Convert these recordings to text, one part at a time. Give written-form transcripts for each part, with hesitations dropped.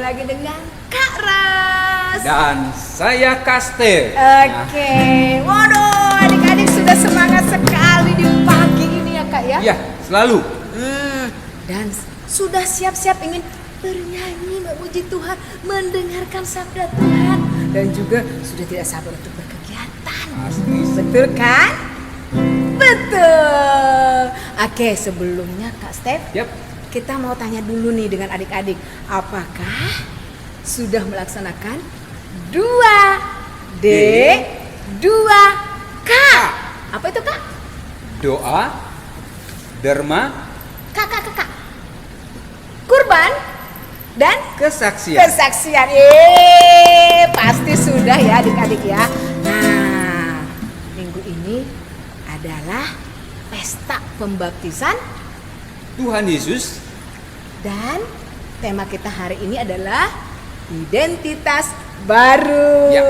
lagi dengan Kak Ras. Dan saya Kaste. Oke. Waduh, adik-adik sudah semangat sekali di pagi ini ya Kak ya? Ya, selalu. Dan sudah siap-siap ingin bernyanyi memuji Tuhan, mendengarkan sabda Tuhan, dan juga sudah tidak sabar untuk berkegiatan. Pasti. Betul kan? Betul. Oke, sebelumnya Kak Steph, Yap. kita mau tanya dulu nih dengan adik-adik, apakah sudah melaksanakan 2D 2K? Apa itu Kak? Doa, derma, Kak. Kurban dan kesaksian. kesaksian. Pasti sudah ya adik-adik ya. Nah, minggu ini adalah pesta pembaptisan Tuhan Yesus. dan tema kita hari ini adalah identitas baru. Ya.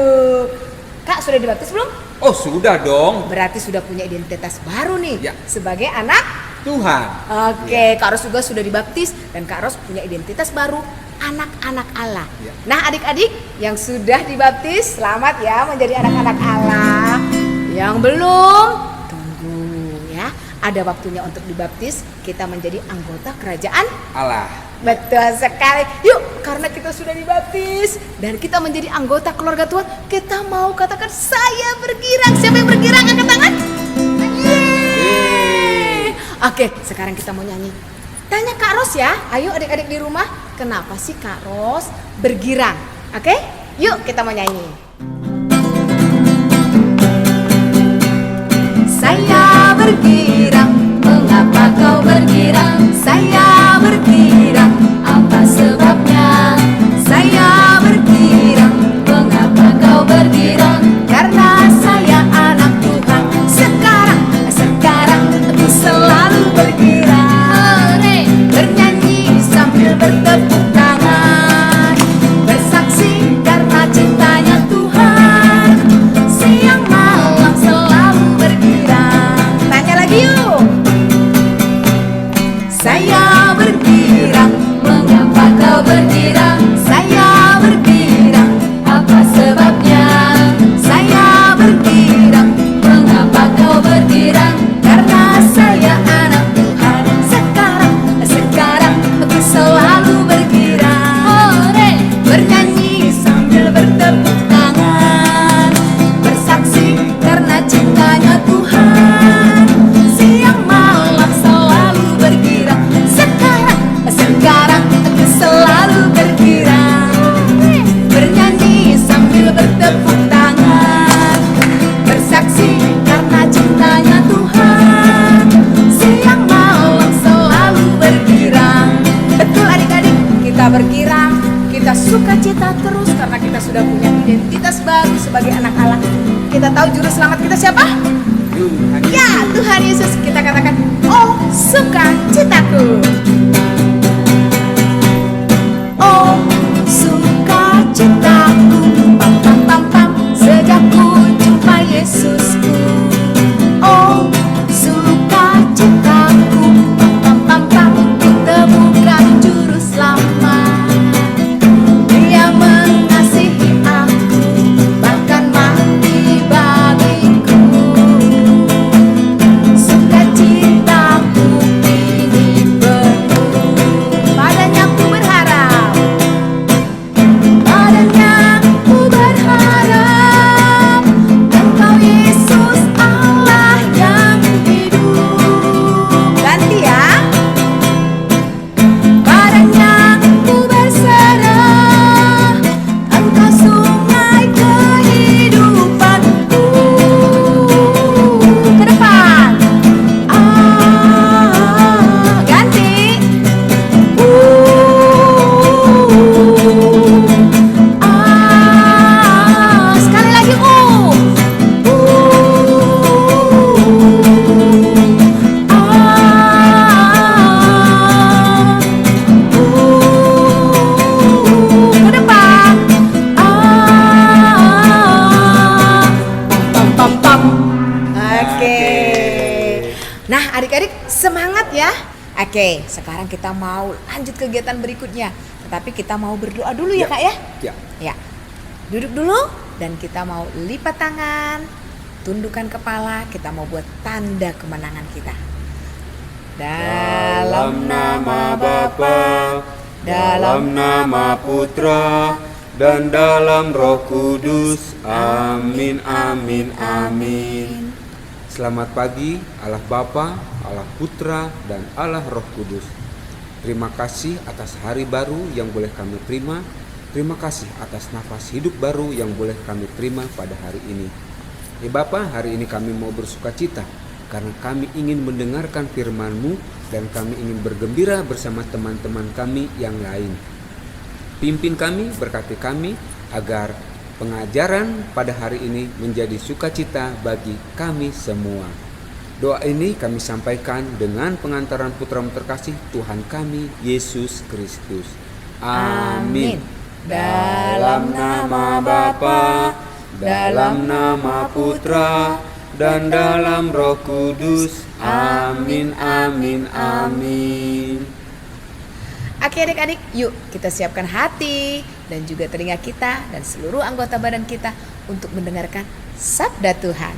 Kak, sudah dibaptis belum? Oh, sudah dong. Berarti sudah punya identitas baru nih Ya. sebagai anak. Tuhan. Oke, Kak Ros juga sudah dibaptis dan Kak Ros punya identitas baru, anak-anak Allah. Ya. Nah, adik-adik yang sudah dibaptis, selamat ya menjadi anak-anak Allah. Yang belum, tunggu ya. Ada waktunya untuk dibaptis, kita menjadi anggota kerajaan. Allah. Betul sekali. Yuk, karena kita sudah dibaptis dan kita menjadi anggota keluarga Tuhan, kita mau katakan saya bergirang. Siapa yang bergirang? Angkat tangan. Yeay. Oke, sekarang kita mau nyanyi. Tanya Kak Ros ya. Ayo adik-adik di rumah, kenapa sih Kak Ros bergirang? Oke? Yuk kita mau nyanyi. Saya bergirang, mengapa kau bergirang? Saya bergirang, apa sebabnya? Saya bergirang, mengapa kau bergirang? Karena saya anak Tuhan. Sekarang aku selalu bergirang, bernyanyi sambil bertepuk tangan, bersaksi karena cintanya Tuhan. Siang malam selalu bergirang. Tanya lagi yuk. Saya bergirang, mengapa kau bergirang? Saya bergirang, apa sebabnya? Saya bergirang, mengapa kau bergirang? Karena saya anak Tuhan. Sekarang aku selalu bergirang, bernyanyi sambil bertepuk tangan, bersaksi karena cintanya Tuhan. Siang malam selalu bergirang. Sekarang aku selalu bergirang, bernyanyi sambil bertepuk tangan, bersaksi karena cintanya Tuhan. Siang malam selalu bergirang. Betul adik-adik, kita bergirang, kita sukacita terus karena kita sudah punya identitas baru sebagai anak Allah. Kita tahu juru selamat kita siapa? Tuhan Yesus. Ya, Tuhan Yesus. Kita katakan, oh sukacitaku. Oh sukacitaku, pam pam pam pam, sejak ku jumpa Yesusku. Oh sukacitaku, pam pam pam pam, ku temukan juru selamat. Dia mengasihi aku, bahkan mati bagiku. Sukacitaku ini penuh, padanya ku berharap, padanya ku berharap. Engkau Yesus Allah yang hidup. Ganti ya. Padanya ku berserah, Engkau sungai kehidupanku. Ke depan. Ganti. Sekali lagi. Ke depan. Pam pam pam. Oke. Nah, adik-adik semangat ya. Oke, sekarang kita mau lanjut kegiatan berikutnya. Tetapi kita mau berdoa dulu ya Kak ya. Ya. Ya. Duduk dulu dan kita mau lipat tangan, tundukkan kepala, kita mau buat tanda kemenangan kita. Dalam nama Bapa, dalam nama Putra, dan dalam Roh Kudus. Amin, amin, amin. Selamat pagi Allah Bapa, Allah Putra, dan Allah Roh Kudus. Terima kasih atas hari baru yang boleh kami terima. Terima kasih atas nafas hidup baru yang boleh kami terima pada hari ini. Ya Bapa, hari ini kami mau bersukacita karena kami ingin mendengarkan firman-Mu dan kami ingin bergembira bersama teman-teman kami yang lain. Pimpin kami, berkati kami agar pengajaran pada hari ini menjadi sukacita bagi kami semua. Doa ini kami sampaikan dengan pengantaran Putra-Mu terkasih Tuhan kami Yesus Kristus. Amin. Dalam nama Bapa, dalam nama Putra, dan dalam Roh Kudus. Amin, amin, amin. Oke adik-adik, yuk kita siapkan hati dan juga telinga kita dan seluruh anggota badan kita untuk mendengarkan sabda Tuhan.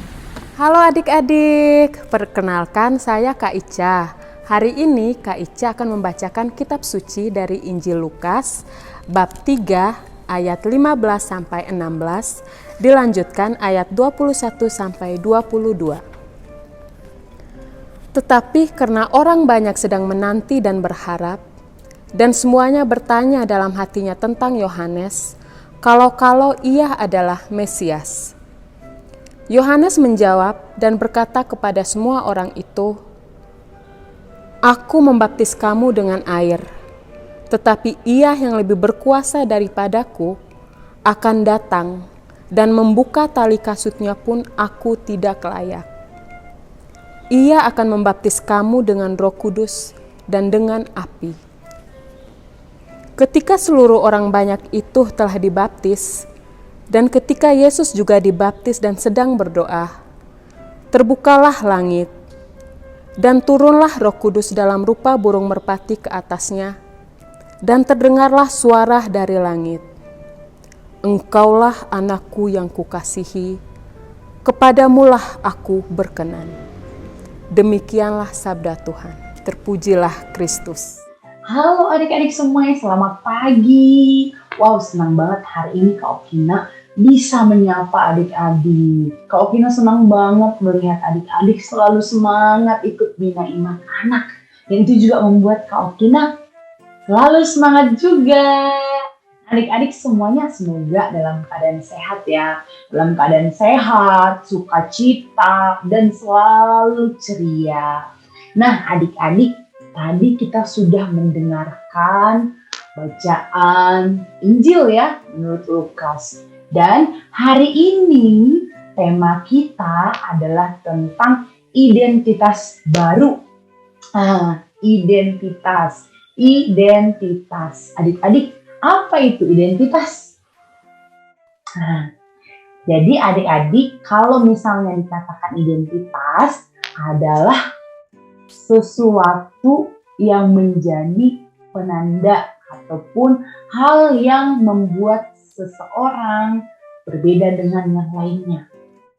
Halo adik-adik, perkenalkan saya Kak Ica. Hari ini Kak Ica akan membacakan kitab suci dari Injil Lukas bab 3 ayat 15 sampai 16, dilanjutkan ayat 21 sampai 22. Tetapi karena orang banyak sedang menanti dan berharap, dan semuanya bertanya dalam hatinya tentang Yohanes, kalau-kalau ia adalah Mesias. Yohanes menjawab dan berkata kepada semua orang itu, "Aku membaptis kamu dengan air, tetapi ia yang lebih berkuasa daripadaku akan datang, dan membuka tali kasutnya pun aku tidak layak. Ia akan membaptis kamu dengan Roh Kudus dan dengan api." Ketika seluruh orang banyak itu telah dibaptis, dan ketika Yesus juga dibaptis dan sedang berdoa, terbukalah langit, dan turunlah Roh Kudus dalam rupa burung merpati ke atasnya, dan terdengarlah suara dari langit, "Engkaulah anakku yang kukasihi, kepadamulah aku berkenan." Demikianlah sabda Tuhan. Terpujilah Kristus. Halo adik-adik semuanya, selamat pagi. Wow, senang banget hari ini Kak Okina bisa menyapa adik-adik. Kak Okina senang banget melihat adik-adik selalu semangat ikut bina iman anak. Dan itu juga membuat Kak Okina selalu semangat juga. Adik-adik semuanya semoga dalam keadaan sehat ya. Dalam keadaan sehat, sukacita, dan selalu ceria. Nah adik-adik, tadi kita sudah mendengarkan bacaan Injil ya menurut Lukas. Dan hari ini tema kita adalah tentang identitas baru. Identitas. Adik-adik, apa itu identitas? Jadi adik-adik, kalau misalnya dikatakan identitas adalah sesuatu yang menjadi penanda ataupun hal yang membuat seseorang berbeda dengan yang lainnya.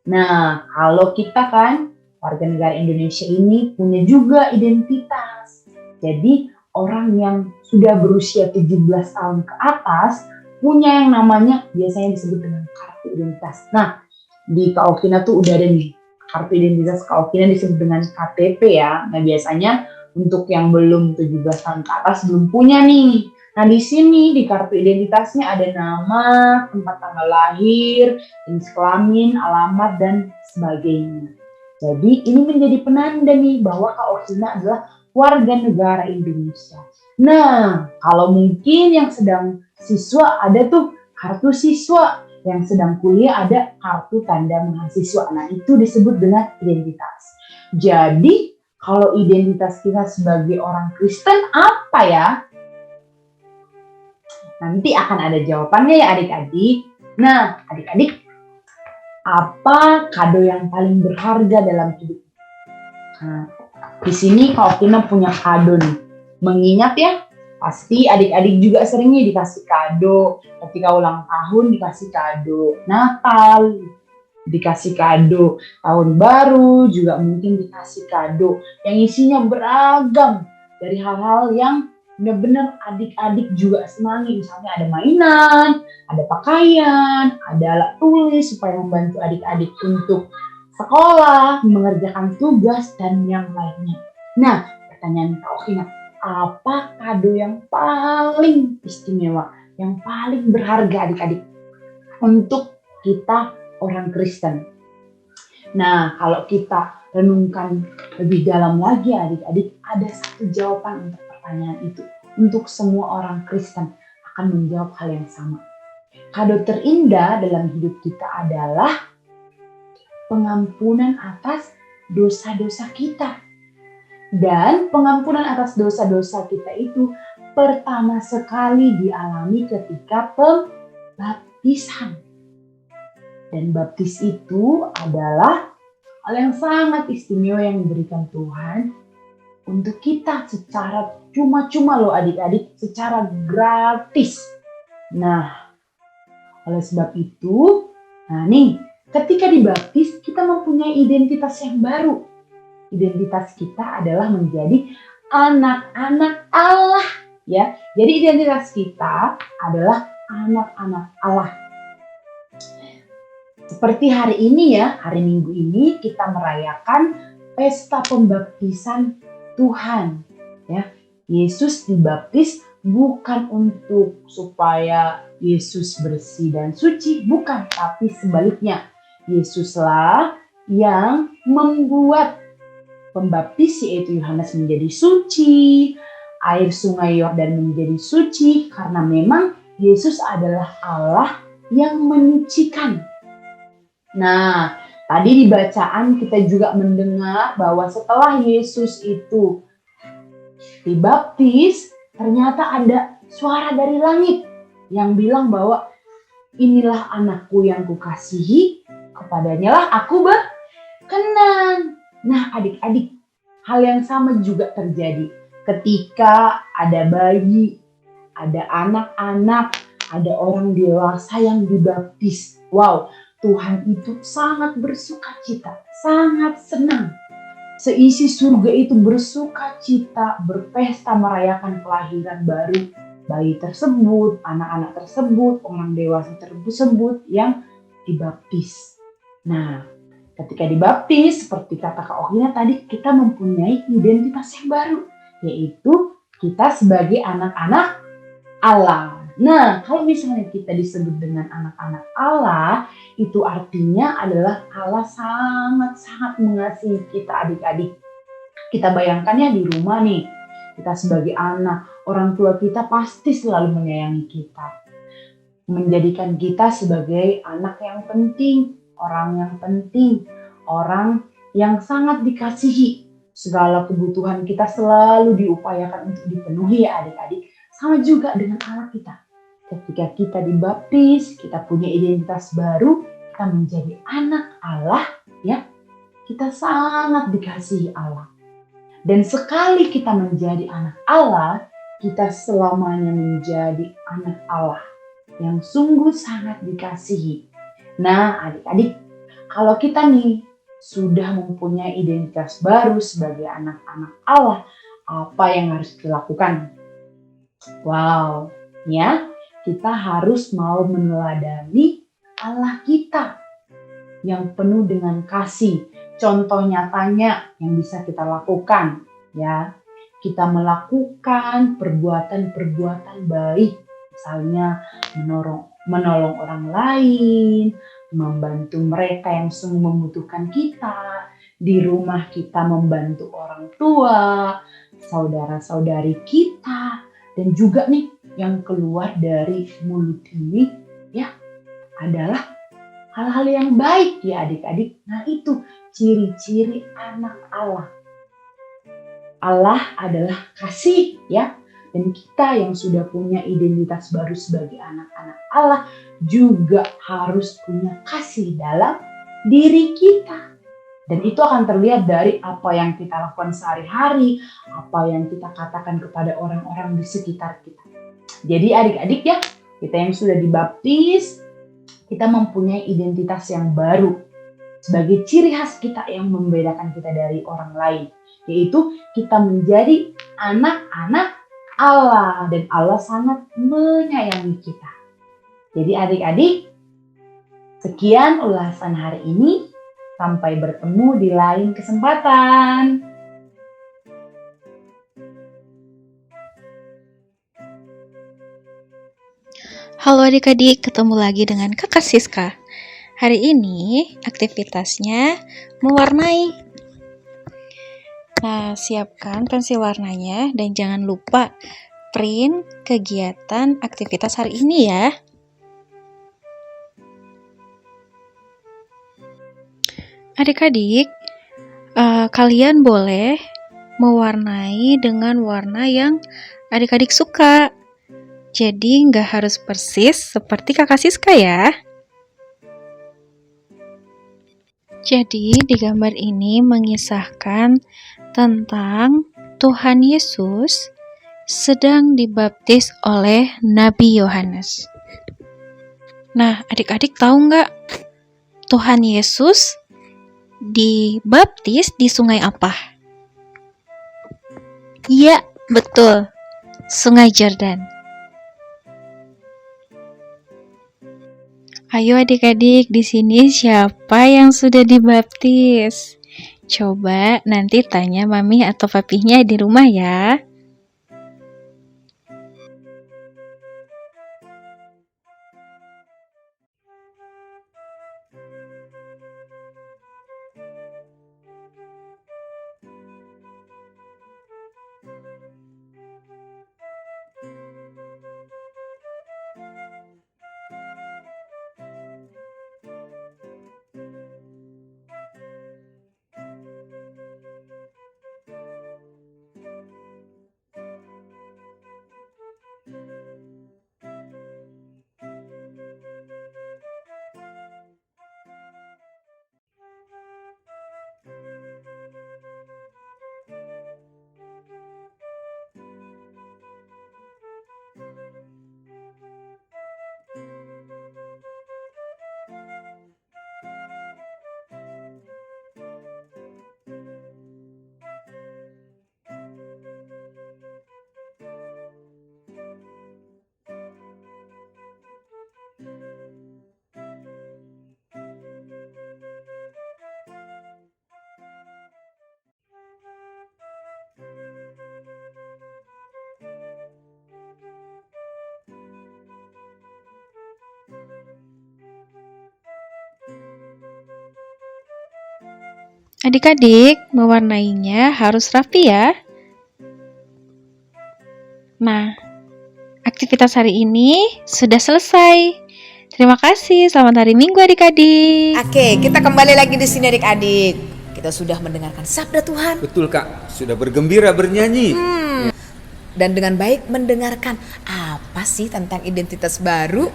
Nah, kalau kita kan warga negara Indonesia ini punya juga identitas. Jadi orang yang sudah berusia 17 tahun ke atas punya yang namanya biasanya disebut dengan kartu identitas. Nah, di Kaokina tuh udah ada nih kartu identitas Kaokina disebut dengan KTP ya. Nah, biasanya untuk yang belum 17 tahun ke atas belum punya nih. Nah, di sini di kartu identitasnya ada nama, tempat tanggal lahir, jenis kelamin, alamat, dan sebagainya. Jadi ini menjadi penanda nih bahwa Kaokina adalah warga negara Indonesia. Nah, kalau mungkin yang sedang siswa ada tuh kartu siswa, yang sedang kuliah ada kartu tanda mahasiswa. Nah, itu disebut dengan identitas. Jadi, kalau identitas kita sebagai orang Kristen apa ya? Nanti akan ada jawabannya ya adik-adik. Nah, adik-adik, apa kado yang paling berharga dalam hidup? Nah, di sini Kak Okina punya kado nih. Mengingat ya, Pasti adik-adik juga seringnya dikasih kado. Ketika ulang tahun dikasih kado. Natal dikasih kado. Tahun baru juga mungkin dikasih kado. Yang isinya beragam. Dari hal-hal yang benar-benar adik-adik juga senangi. Misalnya ada mainan, ada pakaian, ada alat tulis supaya membantu adik-adik untuk sekolah, mengerjakan tugas, dan yang lainnya. Nah, pertanyaan Kak Okina, apa kado yang paling istimewa, yang paling berharga adik-adik untuk kita orang Kristen? Nah, kalau kita renungkan lebih dalam lagi adik-adik, ada satu jawaban untuk pertanyaan itu. Untuk semua orang Kristen akan menjawab hal yang sama. Kado terindah dalam hidup kita adalah pengampunan atas dosa-dosa kita. Dan pengampunan atas dosa-dosa kita itu pertama sekali dialami ketika pembaptisan. Dan baptis itu adalah hal yang sangat istimewa yang diberikan Tuhan untuk kita secara cuma-cuma loh adik-adik, secara gratis. Nah, oleh sebab itu, ketika dibaptis kita mempunyai identitas yang baru. Identitas kita adalah menjadi anak-anak Allah, ya. Jadi identitas kita adalah anak-anak Allah. Seperti hari ini ya, hari Minggu ini kita merayakan pesta pembaptisan Tuhan, ya. Yesus dibaptis bukan untuk supaya Yesus bersih dan suci, bukan, tapi sebaliknya. Yesuslah yang membuat pembaptis yaitu Yohanes menjadi suci, air sungai Yordan menjadi suci, karena memang Yesus adalah Allah yang menyucikan. Nah, tadi di bacaan kita juga mendengar bahwa setelah Yesus itu dibaptis, ternyata ada suara dari langit yang bilang bahwa inilah anakku yang kukasihi, kepadanya lah aku berkenan. Nah adik-adik, hal yang sama juga terjadi ketika ada bayi, ada anak-anak, ada orang dewasa yang dibaptis. Wow, Tuhan itu sangat bersukacita, sangat senang. Seisi surga itu bersukacita, berpesta merayakan kelahiran baru bayi tersebut, anak-anak tersebut, orang dewasa tersebut yang dibaptis. Nah, ketika dibaptis, seperti kata Kak Okina tadi, kita mempunyai identitas yang baru, yaitu kita sebagai anak-anak Allah. Nah, kalau misalnya kita disebut dengan anak-anak Allah, itu artinya adalah Allah sangat-sangat mengasihi kita adik-adik. Kita bayangkannya di rumah nih, kita sebagai anak, orang tua kita pasti selalu menyayangi kita. Menjadikan kita sebagai anak yang penting, orang yang penting, orang yang sangat dikasihi. Segala kebutuhan kita selalu diupayakan untuk dipenuhi ya adik-adik. Sama juga dengan Allah kita. Ketika kita dibaptis, kita punya identitas baru, kita menjadi anak Allah, ya. Kita sangat dikasihi Allah. Dan sekali kita menjadi anak Allah, kita selamanya menjadi anak Allah yang sungguh sangat dikasihi. Nah, adik-adik, kalau kita nih sudah mempunyai identitas baru sebagai anak-anak Allah, apa yang harus dilakukan? Wow, ya, kita harus mau meneladani Allah kita yang penuh dengan kasih. Contoh nyatanya yang bisa kita lakukan, ya, kita melakukan perbuatan-perbuatan baik, misalnya menolong orang lain, membantu mereka yang sungguh membutuhkan kita, di rumah kita membantu orang tua, saudara-saudari kita, dan juga nih yang keluar dari mulut ini ya adalah hal-hal yang baik ya adik-adik. Nah itu ciri-ciri anak Allah. Allah adalah kasih ya. Dan kita yang sudah punya identitas baru sebagai anak-anak Allah juga harus punya kasih dalam diri kita. Dan itu akan terlihat dari apa yang kita lakukan sehari-hari, apa yang kita katakan kepada orang-orang di sekitar kita. Jadi adik-adik ya, kita yang sudah dibaptis, kita mempunyai identitas yang baru. Sebagai ciri khas kita yang membedakan kita dari orang lain. Yaitu kita menjadi anak-anak Allah. Dan Allah sangat menyayangi kita. Jadi adik-adik, sekian ulasan hari ini. Sampai bertemu di lain kesempatan. Halo adik-adik, ketemu lagi dengan Kakak Siska. Hari ini aktivitasnya mewarnai. Nah, siapkan pensil warnanya dan jangan lupa print kegiatan aktivitas hari ini ya. Adik-adik, kalian boleh mewarnai dengan warna yang adik-adik suka. Jadi nggak harus persis seperti Kakak Siska ya. Jadi di gambar ini mengisahkan tentang Tuhan Yesus sedang dibaptis oleh Nabi Yohanes. Nah, adik-adik tahu nggak Tuhan Yesus dibaptis di sungai apa? Iya, betul. Sungai Yordan. Ayo adik-adik, di sini siapa yang sudah dibaptis? Coba nanti tanya mami atau papinya di rumah ya. Adik-adik, mewarnainya harus rapi ya. Nah, aktivitas hari ini sudah selesai. Terima kasih, selamat hari Minggu adik-adik. Oke, kita kembali lagi di sini adik-adik. Kita sudah mendengarkan sabda Tuhan. Betul Kak, sudah bergembira bernyanyi. Dan dengan baik mendengarkan apa sih tentang identitas baru.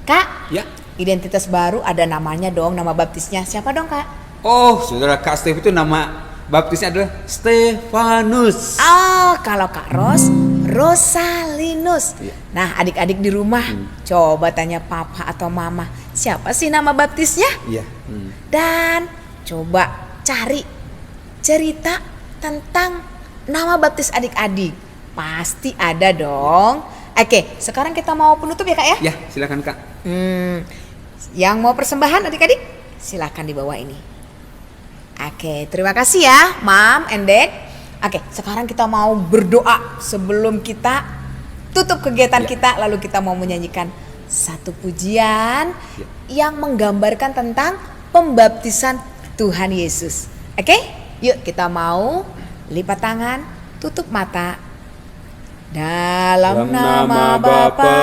Kak, Ya. identitas baru ada namanya dong, nama baptisnya. Siapa dong Kak? Oh, saudara Kak Stef itu nama baptisnya adalah Stefanus. Oh, kalau Kak Ros, Rosalinus. Iya. Nah, adik-adik di rumah, coba tanya papa atau mama, siapa sih nama baptisnya? Iya. Dan coba cari cerita tentang nama baptis adik-adik. Pasti ada dong. Oke, sekarang kita mau penutup ya Kak ya? Ya, silakan Kak. Yang mau persembahan adik-adik, silakan di bawah ini. Oke, terima kasih ya, Mam and Dad. Oke, sekarang kita mau berdoa sebelum kita tutup kegiatan kita. Lalu kita mau menyanyikan satu pujian yang menggambarkan tentang pembaptisan Tuhan Yesus. Oke, yuk kita mau lipat tangan, tutup mata. Dalam nama Bapa,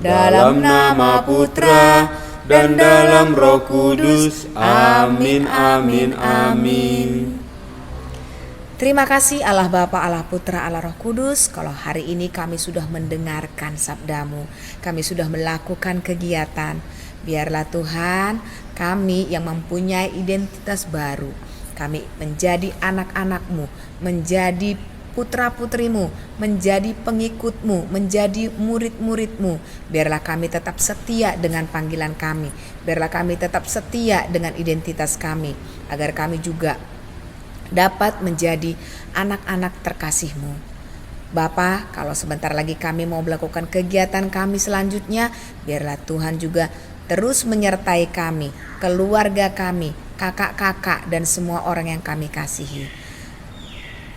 dalam nama Putra, dan dalam Roh Kudus. Amin, amin, amin. Terima kasih Allah Bapa, Allah Putra, Allah Roh Kudus. Kalau hari ini kami sudah mendengarkan sabdamu, kami sudah melakukan kegiatan. Biarlah Tuhan Kami yang mempunyai identitas baru. Kami menjadi anak-anak-Mu, menjadi putra-putrimu, menjadi pengikutmu, menjadi murid-muridmu. Biarlah kami tetap setia dengan panggilan kami. Biarlah kami tetap setia dengan identitas kami. Agar kami juga dapat menjadi anak-anak terkasih-Mu. Bapa, kalau sebentar lagi kami mau melakukan kegiatan kami selanjutnya, biarlah Tuhan juga terus menyertai kami, keluarga kami, kakak-kakak, dan semua orang yang kami kasihi.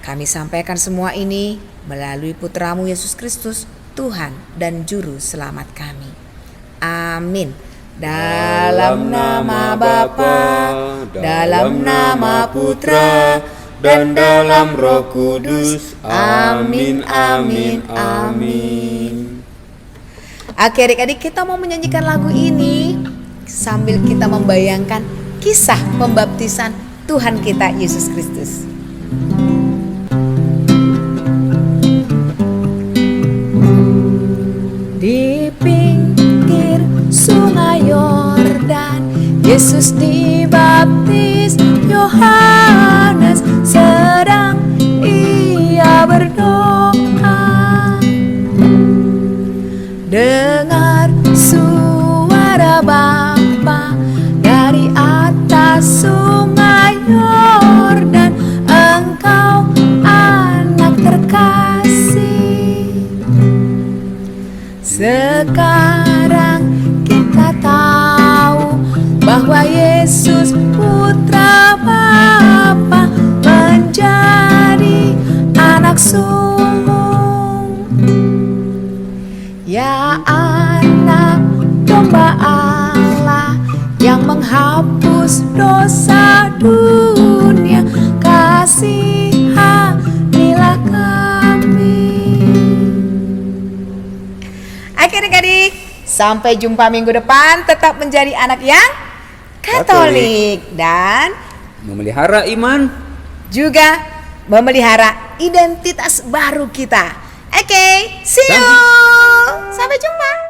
Kami sampaikan semua ini melalui Putra-Mu Yesus Kristus, Tuhan dan Juru Selamat kami. Amin. Dalam nama Bapa, dalam nama Putra, dan dalam Roh Kudus. Amin, amin, amin. Oke adik-adik, kita mau menyanyikan lagu ini sambil kita membayangkan kisah pembaptisan Tuhan kita Yesus Kristus. Di pinggir sungai Yordan, Yesus dibaptis. Yohanes sedang ia berdoa. Dengar suara Bapa dari atas sungai Yordan, engkau anak terkasih. Sekarang kita tahu bahwa Yesus putra Bapa menjadi anak sulung. Ya anak domba Allah yang menghapus dosa dunia, kasihanilah kami. Adik-adik, sampai jumpa minggu depan. Tetap menjadi anak yang Katolik dan Memelihara iman. juga memelihara identitas baru kita. Oke, see you. Sampai jumpa.